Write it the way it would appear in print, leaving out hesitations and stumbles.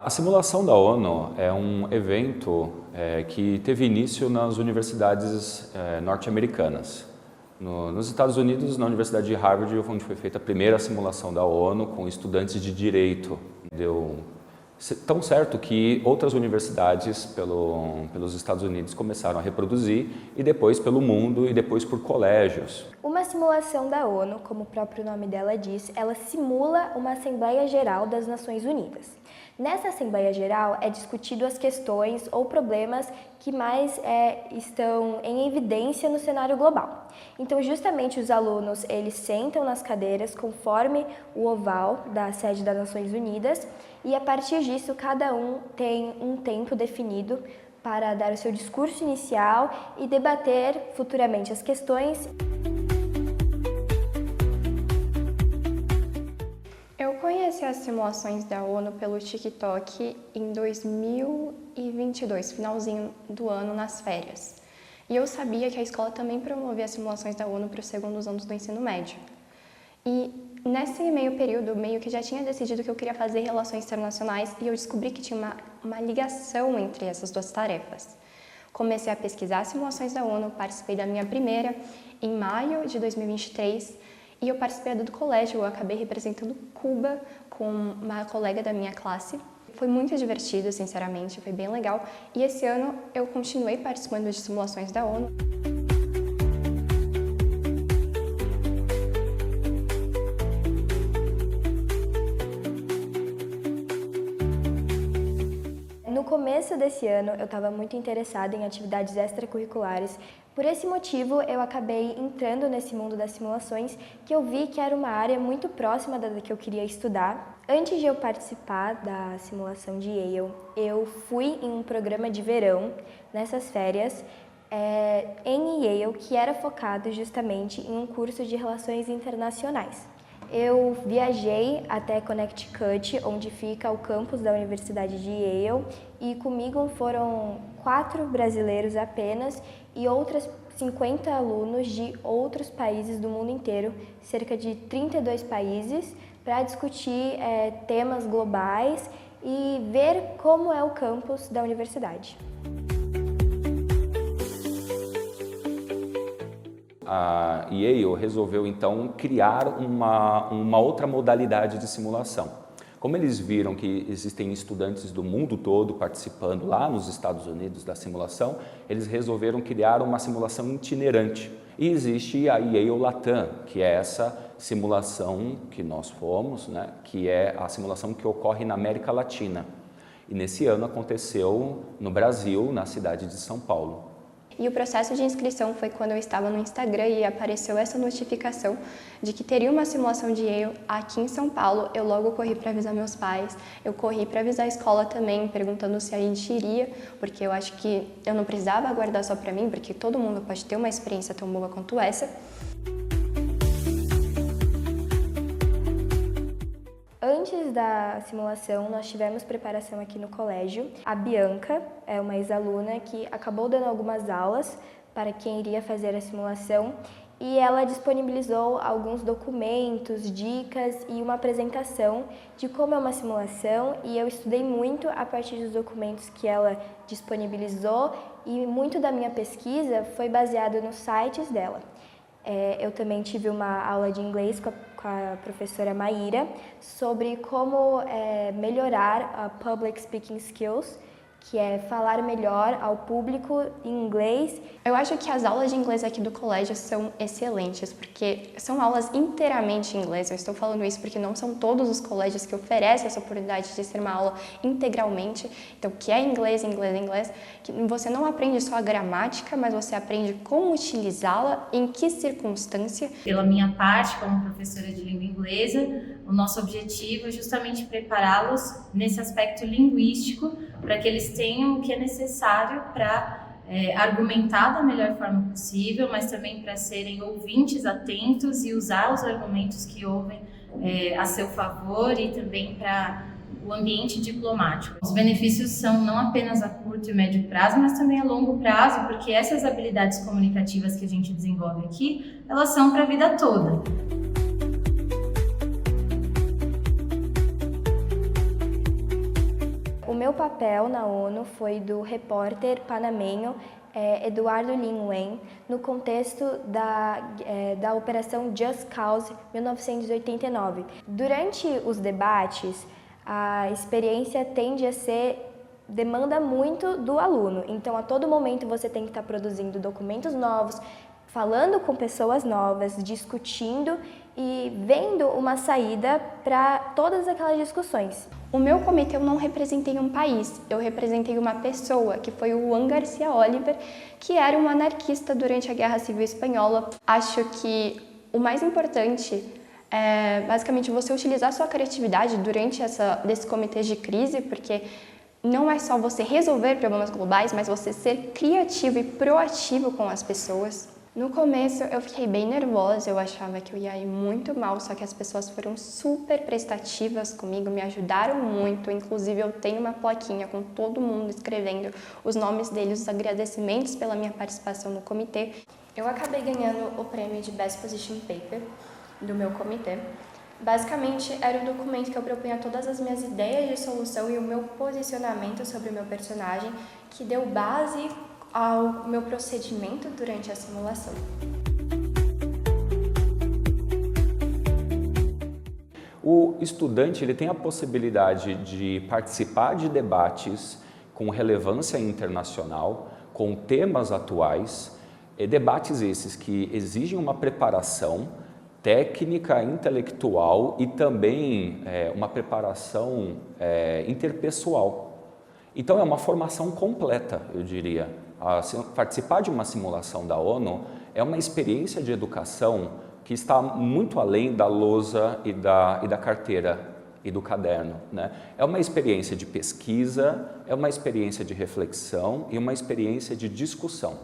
A simulação da ONU é um evento que teve início nas universidades norte-americanas. Nos Estados Unidos, na Universidade de Harvard, onde foi feita a primeira simulação da ONU com estudantes de direito. Deu tão certo que outras universidades pelos Estados Unidos começaram a reproduzir, e depois pelo mundo, e depois por colégios. Uma simulação da ONU, como o próprio nome dela diz, ela simula uma Assembleia Geral das Nações Unidas. Nessa Assembleia Geral é discutido as questões ou problemas que mais estão em evidência no cenário global. Então, justamente os alunos, eles sentam nas cadeiras conforme o oval da sede das Nações Unidas, e a partir disso cada um tem um tempo definido para dar o seu discurso inicial e debater futuramente as questões. Eu conheci as simulações da ONU pelo TikTok em 2022, finalzinho do ano, nas férias. E eu sabia que a escola também promovia as simulações da ONU para os segundos anos do ensino médio. E nesse meio período, eu meio que já tinha decidido que eu queria fazer relações internacionais, e eu descobri que tinha uma ligação entre essas duas tarefas. Comecei a pesquisar as simulações da ONU, participei da minha primeira em maio de 2023, e eu participei do colégio. Eu acabei representando Cuba com uma colega da minha classe. Foi muito divertido, sinceramente, foi bem legal. E esse ano eu continuei participando de simulações da ONU. No começo desse ano, eu estava muito interessada em atividades extracurriculares. Por esse motivo, eu acabei entrando nesse mundo das simulações, que eu vi que era uma área muito próxima da que eu queria estudar. Antes de eu participar da simulação de Yale, eu fui em um programa de verão, nessas férias, em Yale, que era focado justamente em um curso de relações internacionais. Eu viajei até Connecticut, onde fica o campus da Universidade de Yale, e comigo foram 4 brasileiros apenas e outros 50 alunos de outros países do mundo inteiro, cerca de 32 países, para discutir temas globais e ver como é o campus da universidade. A Yale resolveu então criar uma outra modalidade de simulação. Como eles viram que existem estudantes do mundo todo participando lá nos Estados Unidos da simulação, eles resolveram criar uma simulação itinerante. E existe a Yale Latam, que é essa simulação que nós fomos, né, que é a simulação que ocorre na América Latina. E nesse ano aconteceu no Brasil, na cidade de São Paulo. E o processo de inscrição foi quando eu estava no Instagram e apareceu essa notificação de que teria uma simulação de Yale aqui em São Paulo. Eu logo corri para avisar meus pais, eu corri para avisar a escola também, perguntando se a gente iria, porque eu acho que eu não precisava aguardar só para mim, porque todo mundo pode ter uma experiência tão boa quanto essa. Antes da simulação, nós tivemos preparação aqui no colégio. A Bianca é uma ex-aluna que acabou dando algumas aulas para quem iria fazer a simulação, e ela disponibilizou alguns documentos, dicas e uma apresentação de como é uma simulação, e eu estudei muito a partir dos documentos que ela disponibilizou, e muito da minha pesquisa foi baseado nos sites dela. Eu também tive uma aula de inglês com a professora Maíra sobre como melhorar a public speaking skills, que é falar melhor ao público em inglês. Eu acho que as aulas de inglês aqui do colégio são excelentes, porque são aulas inteiramente em inglês. Eu estou falando isso porque não são todos os colégios que oferecem essa oportunidade de ser uma aula integralmente. Então, que é inglês, inglês, inglês, que você não aprende só a gramática, mas você aprende como utilizá-la, em que circunstância. Pela minha parte, como professora de língua inglesa, o nosso objetivo é justamente prepará-los nesse aspecto linguístico, para que eles tenham o que é necessário para argumentar da melhor forma possível, mas também para serem ouvintes atentos e usar os argumentos que ouvem a seu favor, e também para o ambiente diplomático. Os benefícios são não apenas a curto e médio prazo, mas também a longo prazo, porque essas habilidades comunicativas que a gente desenvolve aqui, elas são para a vida toda. meu papel na ONU foi do repórter panamenho Eduardo Lin Wen, no contexto da Operação Just Cause 1989. Durante os debates, a experiência demanda muito do aluno, então a todo momento você tem que estar produzindo documentos novos, falando com pessoas novas, discutindo e vendo uma saída para todas aquelas discussões. O meu comitê eu não representei um país, eu representei uma pessoa, que foi o Juan Garcia Oliver, que era um anarquista durante a Guerra Civil Espanhola. Acho que o mais importante é basicamente você utilizar sua criatividade durante desse comitê de crise, porque não é só você resolver problemas globais, mas você ser criativo e proativo com as pessoas. No começo eu fiquei bem nervosa, eu achava que eu ia ir muito mal, só que as pessoas foram super prestativas comigo, me ajudaram muito, inclusive eu tenho uma plaquinha com todo mundo escrevendo os nomes deles, os agradecimentos pela minha participação no comitê. Eu acabei ganhando o prêmio de Best Position Paper do meu comitê. Basicamente, era um documento que eu propunha todas as minhas ideias de solução e o meu posicionamento sobre o meu personagem, que deu base ao meu procedimento durante a simulação. O estudante ele tem a possibilidade de participar de debates com relevância internacional, com temas atuais, debates esses que exigem uma preparação técnica, intelectual e também uma preparação interpessoal. Então é uma formação completa, eu diria. Participar de uma simulação da ONU é uma experiência de educação que está muito além da lousa e da carteira e do caderno, né? É uma experiência de pesquisa, é uma experiência de reflexão e uma experiência de discussão.